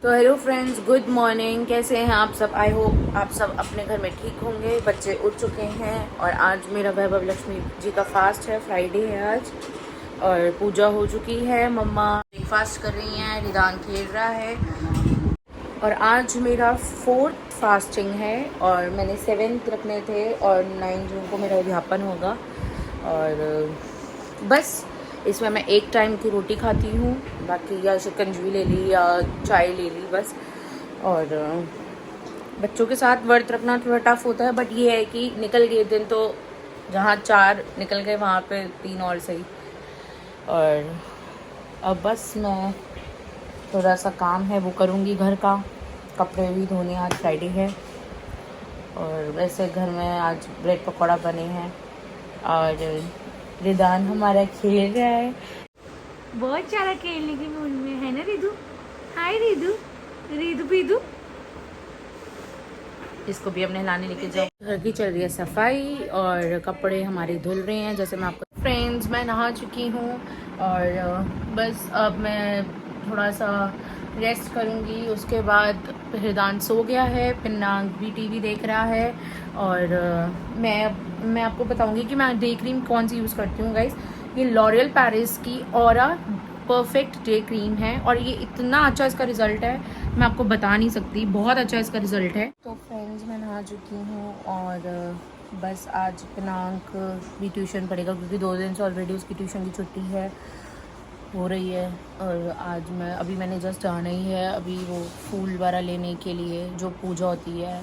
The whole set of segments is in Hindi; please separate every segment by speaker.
Speaker 1: तो हेलो फ्रेंड्स, गुड मॉर्निंग। कैसे हैं आप सब? आई होप आप सब अपने घर में ठीक होंगे। बच्चे उठ चुके हैं और आज मेरा वैभव लक्ष्मी जी का फास्ट है, फ्राइडे है आज, और पूजा हो चुकी है। मम्मा ब्रेकफास्ट कर रही हैं, रिदान खेल रहा है। और आज मेरा 4th फास्टिंग है और मैंने 7th रखने थे और 9 जून को मेरा उद्यापन होगा। और बस इसमें मैं एक टाइम की रोटी खाती हूँ, बाकी या शिकंजी ले ली या चाय ले ली बस। और बच्चों के साथ व्रत रखना थोड़ा टफ होता है, बट ये है कि निकल गए दिन तो जहाँ 4 निकल गए वहाँ पे 3 और सही। और अब बस मैं थोड़ा सा काम है वो करूँगी घर का, कपड़े भी धोने, आज फ्राइडे है। और वैसे घर में आज ब्रेड पकौड़ा बने हैं और रिदान हमारा खेल रहा है,
Speaker 2: बहुत सारा खेलने की मूड में है ना रिदू। हाय रिदू, रिदू पीदू।
Speaker 1: इसको भी अपने नहलाने लेके जाओ। घर की चल रही है सफाई और कपड़े हमारे धुल रहे हैं। जैसे मैं आपको फ्रेंड्स, मैं नहा चुकी हूँ और बस अब मैं थोड़ा सा रेस्ट करूँगी। उसके बाद रिदान सो गया है, पिन्नांग भी टीवी देख रहा है। और मैं आपको बताऊँगी कि मैं डे क्रीम कौन सी यूज़ करती हूँ गाइस। ये लॉरियल पेरिस की ऑरा परफेक्ट डे क्रीम है और ये इतना अच्छा इसका रिज़ल्ट है, मैं आपको बता नहीं सकती, बहुत अच्छा इसका रिज़ल्ट है। तो फ्रेंड्स, मैं नहा चुकी हूँ और बस आज पिनांक भी ट्यूशन पढ़ेगा क्योंकि 2 दिन से ऑलरेडी उसकी ट्यूशन की छुट्टी है, हो रही है। और आज मैंने जस्ट जाना ही है अभी वो फूल वगैरह लेने के लिए जो पूजा होती है।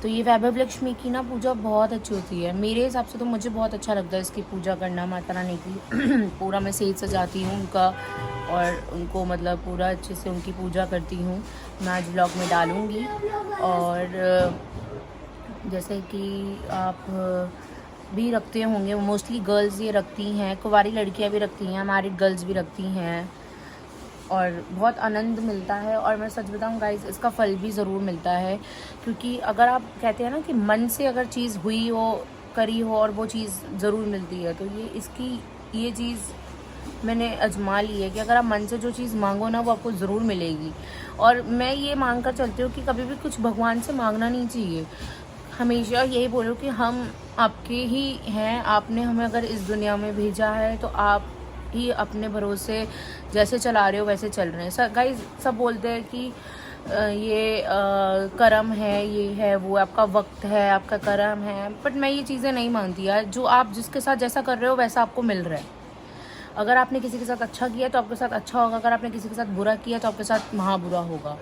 Speaker 1: तो ये वैभव लक्ष्मी की ना पूजा बहुत अच्छी होती है मेरे हिसाब से, तो मुझे बहुत अच्छा लगता है इसकी पूजा करना, माता रानी की। पूरा मैं सेज सजाती हूँ उनका और उनको मतलब पूरा अच्छे से उनकी पूजा करती हूँ। मैं आज ब्लॉग में डालूँगी। और जैसे कि आप भी रखते होंगे, मोस्टली गर्ल्स ये रखती हैं, कुंवारी लड़कियां भी रखती हैं, मैरिड गर्ल्स भी रखती हैं और बहुत आनंद मिलता है। और मैं सच बताऊं गाइस, इसका फल भी ज़रूर मिलता है, क्योंकि अगर आप कहते हैं ना कि मन से अगर चीज़ हुई हो, करी हो और वो चीज़ ज़रूर मिलती है, तो ये चीज़ मैंने आजमा ली है कि अगर आप मन से जो चीज़ मांगो ना, वो आपको ज़रूर मिलेगी। और मैं ये मांग कर चलती हूँ कि कभी भी कुछ भगवान से मांगना नहीं चाहिए। हमेशा यही बोलो कि हम आपके ही हैं, आपने हमें अगर इस दुनिया में भेजा है तो आप ही अपने भरोसे जैसे चला रहे हो वैसे चल रहे हैं। गाइस, सब बोलते हैं कि ये कर्म है, ये है, वो आपका वक्त है, आपका कर्म है, बट मैं ये चीज़ें नहीं मानती यार। जो आप जिसके साथ जैसा कर रहे हो वैसा आपको मिल रहा है। अगर आपने किसी के साथ अच्छा किया तो आपके साथ अच्छा होगा, अगर आपने किसी के साथ बुरा किया तो आपके साथ महाबुरा होगा।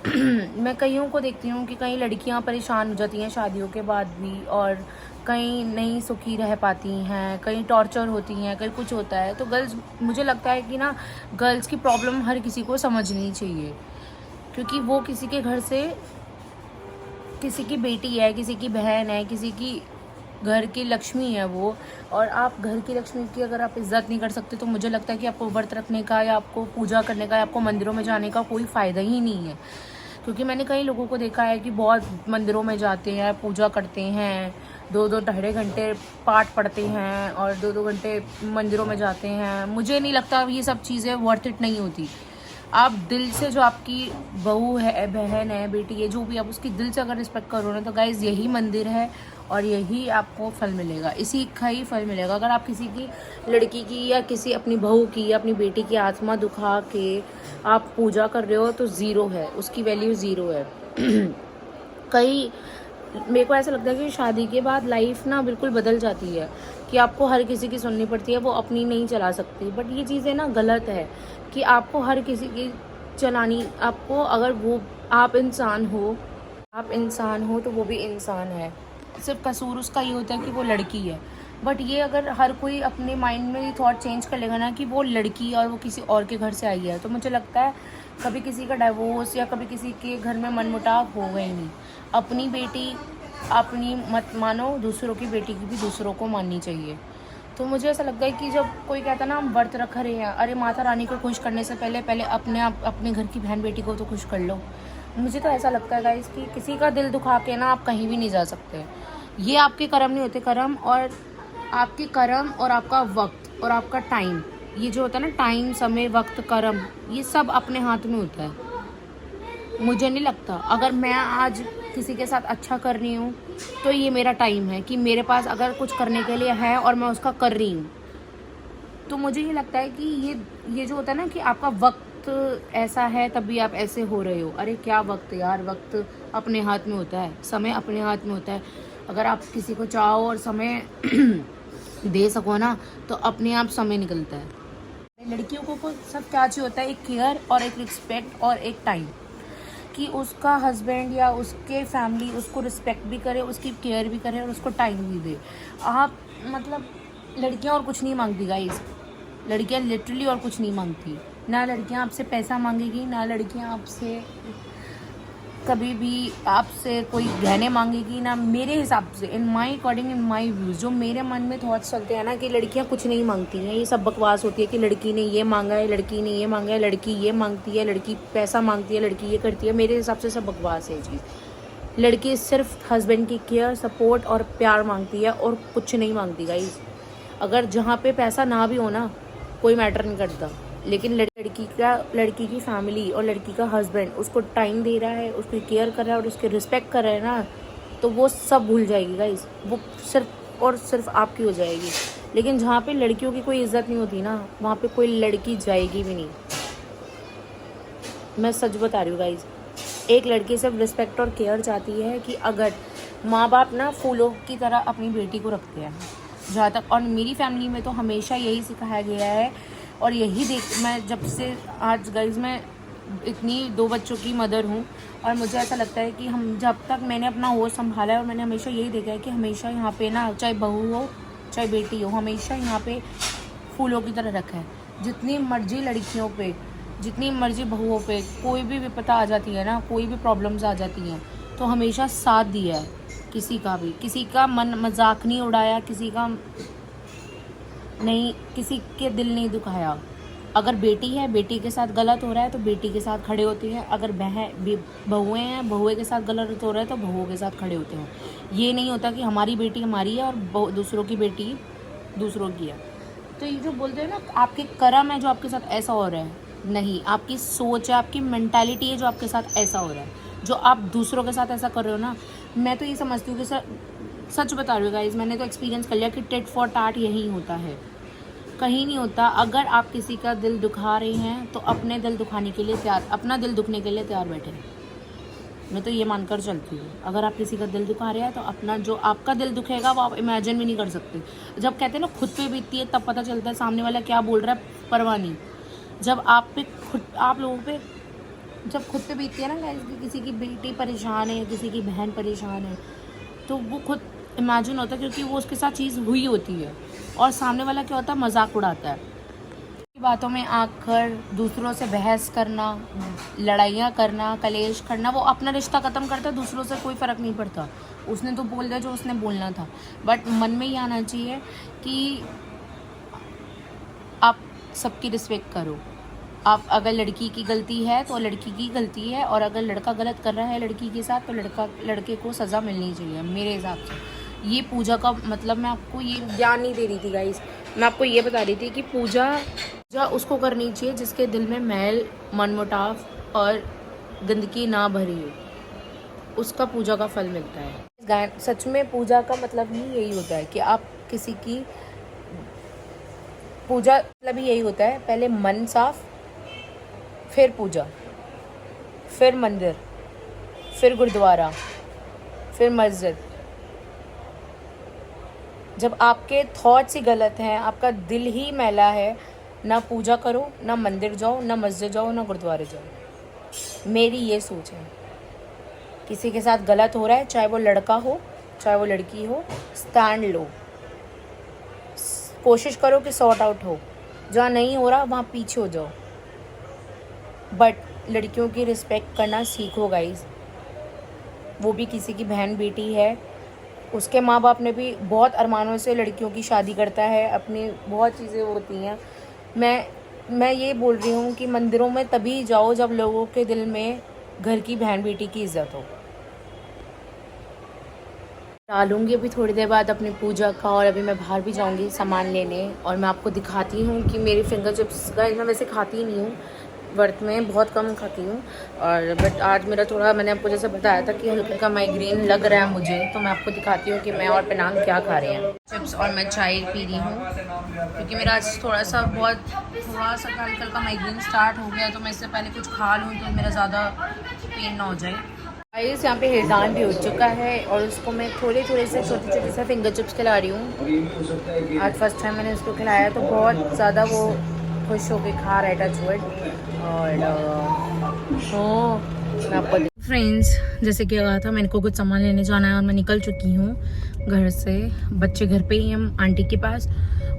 Speaker 1: मैं कईयों को देखती हूँ कि कई लड़कियाँ परेशान हो जाती हैं शादियों के बाद भी, और कई नहीं सुखी रह पाती हैं, कई टॉर्चर होती हैं, कई कुछ होता है। तो गर्ल्स, मुझे लगता है कि ना, गर्ल्स की प्रॉब्लम हर किसी को समझनी चाहिए, क्योंकि वो किसी के घर से, किसी की बेटी है, किसी की बहन है, किसी की घर की लक्ष्मी है वो। और आप घर की लक्ष्मी की अगर आप इज़्ज़त नहीं कर सकते तो मुझे लगता है कि आपको व्रत रखने का या आपको पूजा करने का या आपको मंदिरों में जाने का कोई फ़ायदा ही नहीं है। क्योंकि मैंने कई लोगों को देखा है कि बहुत मंदिरों में जाते हैं, पूजा करते हैं, 2-2 ढाई घंटे पाठ पढ़ते हैं और 2-2 घंटे मंदिरों में जाते हैं। मुझे नहीं लगता ये सब चीज़ें वर्थ इट नहीं होती। आप दिल से, जो आपकी बहू है, बहन है, बेटी है, जो भी, आप उसकी दिल से अगर रिस्पेक्ट करो ना, तो गाइज यही मंदिर है और यही आपको फल मिलेगा, इसी का ही फल मिलेगा। अगर आप किसी की लड़की की या किसी अपनी बहू की या अपनी बेटी की आत्मा दुखा के आप पूजा कर रहे हो तो ज़ीरो है, उसकी वैल्यू ज़ीरो है। मेरे को ऐसा लगता है कि शादी के बाद लाइफ ना बिल्कुल बदल जाती है, कि आपको हर किसी की सुननी पड़ती है, वो अपनी नहीं चला सकती। बट ये चीज़ें ना गलत है कि आपको हर किसी की चलानी, आपको, अगर वो आप इंसान हो तो वो भी इंसान है। सिर्फ कसूर उसका ये होता है कि वो लड़की है। बट ये अगर हर कोई अपने माइंड में ये थॉट चेंज कर लेगा ना कि वो लड़की और वो किसी और के घर से आई है, तो मुझे लगता है कभी किसी का डाइवोर्स या कभी किसी के घर में मनमुटाव होगा ही नहीं। अपनी बेटी अपनी मत मानो, दूसरों की बेटी की भी दूसरों को माननी चाहिए। तो मुझे ऐसा लगता है कि जब कोई कहता है ना हम व्रत रख रहे हैं, अरे माता रानी को खुश करने से पहले अपने घर की बहन बेटी को तो खुश कर लो। मुझे तो ऐसा लगता है गाइस कि किसी का दिल दुखा के ना आप कहीं भी नहीं जा सकते। ये आपके कर्म नहीं होते। कर्म और आपके कर्म और आपका वक्त और आपका टाइम, ये जो होता है ना, टाइम, समय, वक्त, कर्म, ये सब अपने हाथ में होता है। मुझे नहीं लगता, अगर मैं आज किसी के साथ अच्छा कर रही हूँ तो ये मेरा टाइम है कि मेरे पास अगर कुछ करने के लिए है और मैं उसका कर रही हूँ, तो मुझे ये लगता है कि ये जो होता है ना कि आपका वक्त ऐसा है तभी आप ऐसे हो रहे हो। अरे क्या वक्त यार, वक्त अपने हाथ में होता है, समय अपने हाथ में होता है। अगर आप किसी को चाहो और समय दे सको ना तो अपने आप समय निकलता है। लड़कियों को सब क्या चाहिए होता है, एक केयर और एक रिस्पेक्ट और एक टाइम, कि उसका हस्बैंड या उसके फैमिली उसको रिस्पेक्ट भी करे, उसकी केयर भी करे और उसको टाइम भी दे। आप मतलब लड़कियां और कुछ नहीं मांगती गाइस, लड़कियां लिटरली और कुछ नहीं मांगती। ना लड़कियां आपसे पैसा मांगेगी, ना लड़कियां आपसे कभी भी आपसे कोई गहने मांगेगी, ना मेरे हिसाब से, इन माई अकॉर्डिंग, इन माई व्यूज़, जो मेरे मन में थॉट्स चलते हैं ना कि लड़कियां कुछ नहीं मांगती हैं। ये सब बकवास होती है कि लड़की ने ये मांगा है, लड़की ने ये मांगा है, लड़की ये मांगती है, लड़की पैसा मांगती है, लड़की ये करती है। मेरे हिसाब से सब बकवास है ये चीज़। लड़की सिर्फ हस्बैंड की केयर, सपोर्ट और प्यार मांगती है और कुछ नहीं मांगती गाइज। अगर जहाँ पे पैसा ना भी हो ना कोई मैटर नहीं करता, लेकिन लड़की की फैमिली और लड़की का हस्बैंड उसको टाइम दे रहा है, उसकी केयर कर रहा है और उसकी रिस्पेक्ट कर रहा है ना, तो वो सब भूल जाएगी गाइस, वो सिर्फ और सिर्फ आपकी हो जाएगी। लेकिन जहाँ पे लड़कियों की कोई इज्जत नहीं होती ना, वहाँ पे कोई लड़की जाएगी भी नहीं। मैं सच बता रही हूँ गाइस, एक लड़की सिर्फ रिस्पेक्ट और केयर चाहती है कि अगर माँ बाप ना फूलों की तरह अपनी बेटी को रखते हैं, जहाँ तक, और मेरी फैमिली में तो हमेशा यही सिखाया गया है और यही मैं जब से आज गाइज मैं इतनी 2 बच्चों की मदर हूँ और मुझे ऐसा लगता है कि हम जब तक मैंने अपना होश संभाला है और मैंने हमेशा यही देखा है कि हमेशा यहाँ पे ना, चाहे बहू हो चाहे बेटी हो, हमेशा यहाँ पे फूलों की तरह रखा है। जितनी मर्जी लड़कियों पे, जितनी मर्जी बहुओं पे कोई भी विपदा आ जाती है ना, कोई भी प्रॉब्लम्स आ जाती हैं, तो हमेशा साथ दिया है। किसी का मन मजाक नहीं उड़ाया, किसी के दिल नहीं दुखाया। अगर बेटी है, बेटी के साथ गलत हो रहा है तो बेटी के साथ खड़े होते हैं। अगर बहुएं हैं, बहुए के साथ गलत हो रहा है तो बहुओं के साथ खड़े होते हैं। ये नहीं होता कि हमारी बेटी हमारी है और दूसरों की बेटी दूसरों की है। तो ये जो बोलते हैं ना आपके कर्म है जो आपके साथ ऐसा हो रहा है, नहीं, आपकी सोच है, आपकी मेंटालिटी है जो आपके साथ ऐसा हो रहा है। जो आप दूसरों के साथ ऐसा कर रहे हो ना, मैं तो ये समझती हूँ कि सच बता रही हूँ गाइज, मैंने तो एक्सपीरियंस कर लिया कि टिट फॉर टाट यही होता है, कहीं नहीं होता। अगर आप किसी का दिल दुखा रहे हैं तो अपने दिल दुखाने के लिए तैयार, अपना दिल दुखने के लिए तैयार बैठे। मैं तो ये मानकर चलती हूँ, अगर आप किसी का दिल दुखा रहे हैं तो अपना जो आपका दिल दुखेगा वो आप इमेजिन भी नहीं कर सकते। जब कहते हैं ना खुद पे बीतती है तब पता चलता है सामने वाला क्या बोल रहा है, परवाह नहीं। जब आप लोगों पे जब खुद पे बीतती है ना गाइस कि किसी की बेटी परेशान है, किसी की बहन परेशान है, तो वो खुद इमेजिन होता है क्योंकि वो उसके साथ चीज़ हुई होती है। और सामने वाला क्या होता है, मजाक उड़ाता है। बातों में आकर दूसरों से बहस करना, लड़ाइयाँ करना, कलेश करना, वो अपना रिश्ता ख़त्म करता है, दूसरों से कोई फ़र्क नहीं पड़ता। उसने तो बोल दिया जो उसने बोलना था, बट मन में ये आना चाहिए कि आप सबकी रिस्पेक्ट करो। आप अगर लड़की की गलती है तो लड़की की गलती है, और अगर लड़का गलत कर रहा है लड़की के साथ तो लड़के को सज़ा मिलनी चाहिए मेरे हिसाब से। ये पूजा का मतलब, मैं आपको ये ज्ञान नहीं दे रही थी गाइस, मैं आपको ये बता रही थी कि पूजा उसको करनी चाहिए जिसके दिल में मैल, मनमुटाव और गंदगी ना भरी हो, उसका पूजा का फल मिलता है। सच में पूजा का मतलब ही यही होता है कि आप किसी की पूजा, मतलब ही यही होता है, पहले मन साफ, फिर पूजा, फिर मंदिर, फिर गुरुद्वारा, फिर मस्जिद। जब आपके थॉट्स ही गलत हैं, आपका दिल ही मैला है, ना पूजा करो, ना मंदिर जाओ, ना मस्जिद जाओ, ना गुरुद्वारे जाओ। मेरी ये सोच है। किसी के साथ गलत हो रहा है, चाहे वो लड़का हो चाहे वो लड़की हो, स्टैंड लो, कोशिश करो कि सॉर्ट आउट हो। जहाँ नहीं हो रहा वहाँ पीछे हो जाओ, बट लड़कियों की रिस्पेक्ट करना सीखो गाइज। वो भी किसी की बहन बेटी है, उसके माँ बाप ने भी बहुत अरमानों से लड़कियों की शादी करता है, अपनी बहुत चीज़ें होती हैं। मैं ये बोल रही हूँ कि मंदिरों में तभी जाओ जब लोगों के दिल में घर की बहन बेटी की इज्जत हो। डालूंगी अभी थोड़ी देर बाद अपनी पूजा का, और अभी मैं बाहर भी जाऊंगी सामान लेने, और मैं आपको दिखाती हूँ कि मेरी फिंगर चिप्स, गाइस मैं वैसे खाती ही नहीं हूँ, वर्त में बहुत कम खाती हूँ। और बट आज मेरा थोड़ा, मैंने आपको जैसे बताया था कि हल्का का माइग्रेन लग रहा है मुझे, तो मैं आपको दिखाती हूँ कि मैं और पेनांग क्या खा रहे हैं। चिप्स और मैं चाय पी रही हूँ क्योंकि मेरा आज थोड़ा सा हल्का का माइग्रेन स्टार्ट हो गया, तो मैं इससे पहले कुछ खा लूँ तो मेरा ज़्यादा पेन ना हो जाए। गाइस यहाँ पे हिरदान भी हो चुका है और उसको मैं थोड़े से छोटे से फिंगर चिप्स खिला रही हूँ। आज फर्स्ट टाइम मैंने उसको खिलाया तो बहुत ज़्यादा वो खुश होकर खा रहा है, टचवुड। और मैं आपको फ्रेंड्स, जैसे कि कहा था मैंने को कुछ सामान लेने जाना है और मैं निकल चुकी हूँ घर से। बच्चे घर पे ही हम आंटी के पास,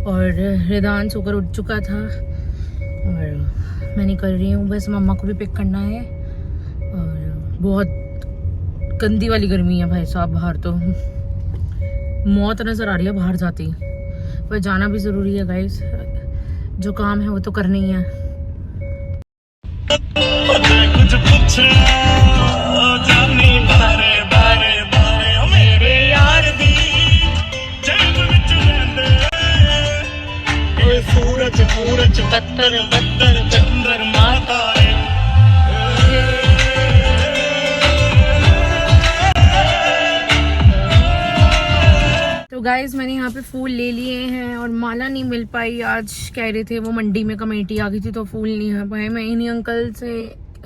Speaker 1: और हिरदान सोकर उठ चुका था और मैं निकल रही हूँ। बस मम्मा को भी पिक करना है। और बहुत गंदी वाली गर्मी है भाई साहब, बाहर तो मौत नज़र आ रही है बाहर जाती, पर जाना भी ज़रूरी है गाइस, जो काम है वो तो करना ही है। तो गाइज मैंने यहाँ पे फूल ले लिए हैं और माला नहीं मिल पाई। आज कह रहे थे वो मंडी में कमेटी आ गई थी तो फूल नहीं आ पाए। मैं इन्हीं अंकल से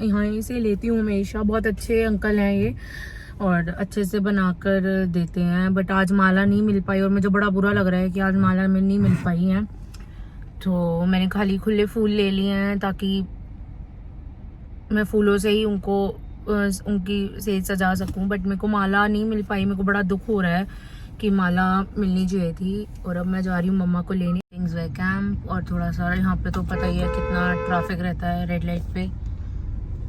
Speaker 1: यहाँ से लेती हूँ हमेशा, बहुत अच्छे अंकल हैं ये और अच्छे से बनाकर देते हैं। बट आज माला नहीं मिल पाई और मुझे बड़ा बुरा लग रहा है कि आज माला में नहीं मिल पाई है। तो मैंने खाली खुले फूल ले लिए हैं ताकि मैं फूलों से ही उनकी सेज सजा सकूँ। बट मेरे को माला नहीं मिल पाई, मेरे को बड़ा दुख हो रहा है कि माला मिलनी चाहिए थी। और अब मैं जा रही हूँ मम्मा को लेने किंग्सवे कैंप। और थोड़ा सा यहाँ पे तो पता ही है कितना ट्रैफिक रहता है रेड लाइट पे।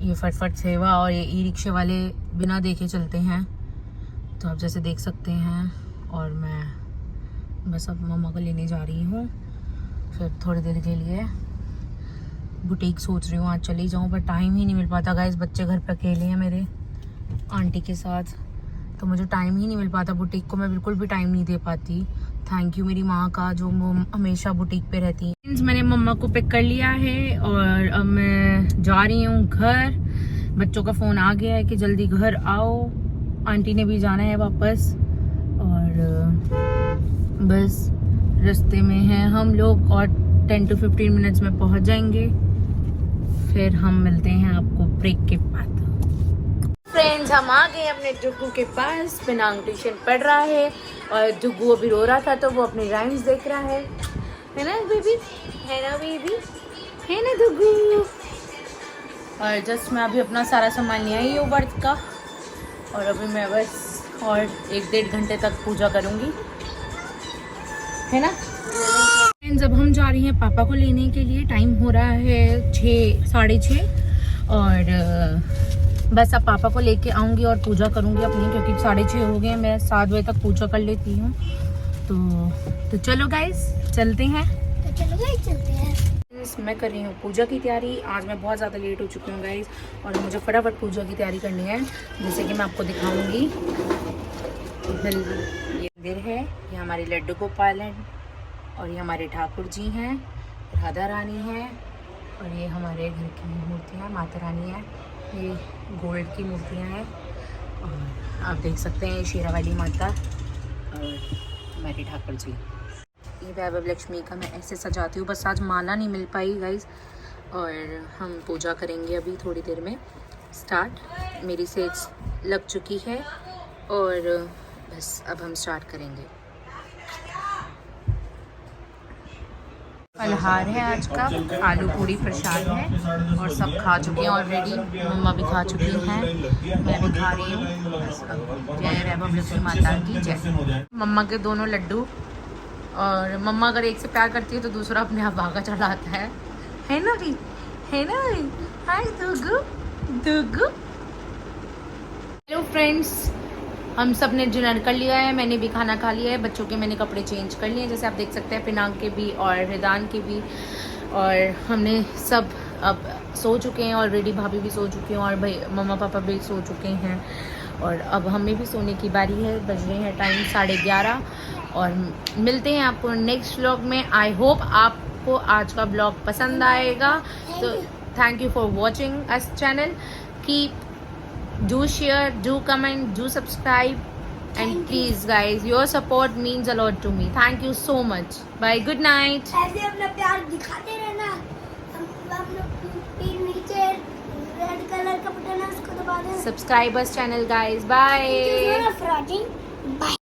Speaker 1: ये फटफट सेवा और ये ई रिक्शे वाले बिना देखे चलते हैं, तो आप जैसे देख सकते हैं। और मैं बस अब मम्मा को लेने जा रही हूँ, फिर थोड़ी देर के लिए बुटीक सोच रही हूँ आज चली जाऊँ, पर टाइम ही नहीं मिल पाता गाइस। बच्चे घर पे अकेले हैं मेरे आंटी के साथ, तो मुझे टाइम ही नहीं मिल पाता। बुटीक को मैं बिल्कुल भी टाइम नहीं दे पाती। थैंक यू मेरी माँ का जो हमेशा बुटीक पे रहती है। मैंने मम्मा को पिक कर लिया है और अब मैं जा रही हूँ घर। बच्चों का फ़ोन आ गया है कि जल्दी घर आओ, आंटी ने भी जाना है वापस। और बस रास्ते में हैं हम लोग और 10 to 15 मिनट्स में पहुँच जाएंगे। फिर हम मिलते हैं आपको ब्रेक के बाद। फ्रेंड्स, हम आ गए अपने डुगू के पास। पेनांग ट्यूशन पढ़ रहा है और डुगू अभी रो रहा था तो वो अपनी राइम्स देख रहा है ना बेबी, है ना बेबी, है ना डुगू। और जस्ट मैं अभी अपना सारा सामान ले आई हूँ वर्त का, और अभी मैं बस और 1-1.5 घंटे तक पूजा करूँगी, है ना। जब हम जा रही हैं पापा को लेने के लिए, टाइम हो रहा है 6-6:30 और बस अब पापा को लेके आऊँगी और पूजा करूँगी अपनी, क्योंकि 6:30 हो गए हैं। मैं 7 बजे तक पूजा कर लेती हूँ। तो चलो गाइस चलते हैं। चलते हैं। मैं कर रही हूँ पूजा की तैयारी। आज मैं बहुत ज़्यादा लेट हो चुकी हूँ गाइस, और मुझे फटाफट पूजा की तैयारी करनी है, जैसे कि मैं आपको दिखाऊँगी। ये मंदिर है, ये हमारे लड्डू गोपाल हैं और ये हमारे ठाकुर जी हैं, राधा रानी है, और ये हमारे घर की मूर्तियाँ माता रानी है। ये गोल्ड की मूर्तियाँ हैं और आप देख सकते हैं शेरा वाली माता और हमारे ठाकुर जी। ये वैभव लक्ष्मी का मैं ऐसे सजाती हूँ। बस आज माला नहीं मिल पाई गाइस, और हम पूजा करेंगे अभी थोड़ी देर में स्टार्ट। मेरी सेज लग चुकी है और बस अब हम स्टार्ट करेंगे। फलहार है आज का, आलू पूड़ी प्रसाद है और सब खा चुके हैं ऑलरेडी। मम्मा भी खा चुकी हैं, मैं भी खा रही हूँ। जय वैभव लक्ष्मी माता की जय। मम्मा के दोनों लड्डू, और मम्मा अगर एक से प्यार करती है तो दूसरा अपने आप भागा चढ़ा आता है ना भी, है ना भी। हाय दुगु दुगु। हेलो फ्रेंड्स, हम सब ने डिनर कर लिया है, मैंने भी खाना खा लिया है, बच्चों के मैंने कपड़े चेंज कर लिए हैं, जैसे आप देख सकते हैं पेनांग के भी और रिदान के भी। और हमने सब अब सो चुके हैं ऑलरेडी, भाभी भी सो चुके हैं और भाई मम्मा पापा भी सो चुके हैं। और अब हमें भी सोने की बारी है, बज रहे हैं टाइम 11:30। और मिलते हैं आपको नेक्स्ट व्लॉग में। आई होप आपको आज का ब्लॉग पसंद आएगा। तो thank you for watching us channel. Keep do share, do comment, do subscribe, and please guys, your support means a lot to me. Thank you so much. Bye. Good night.
Speaker 3: ऐसे अपना प्यार दिखाते रहना। हम लोग फिर नीचे रेड कलर का बटन है उसको दबा देना।
Speaker 1: Subscribe us channel guys. Bye.
Speaker 3: Thank you so much for watching. Bye.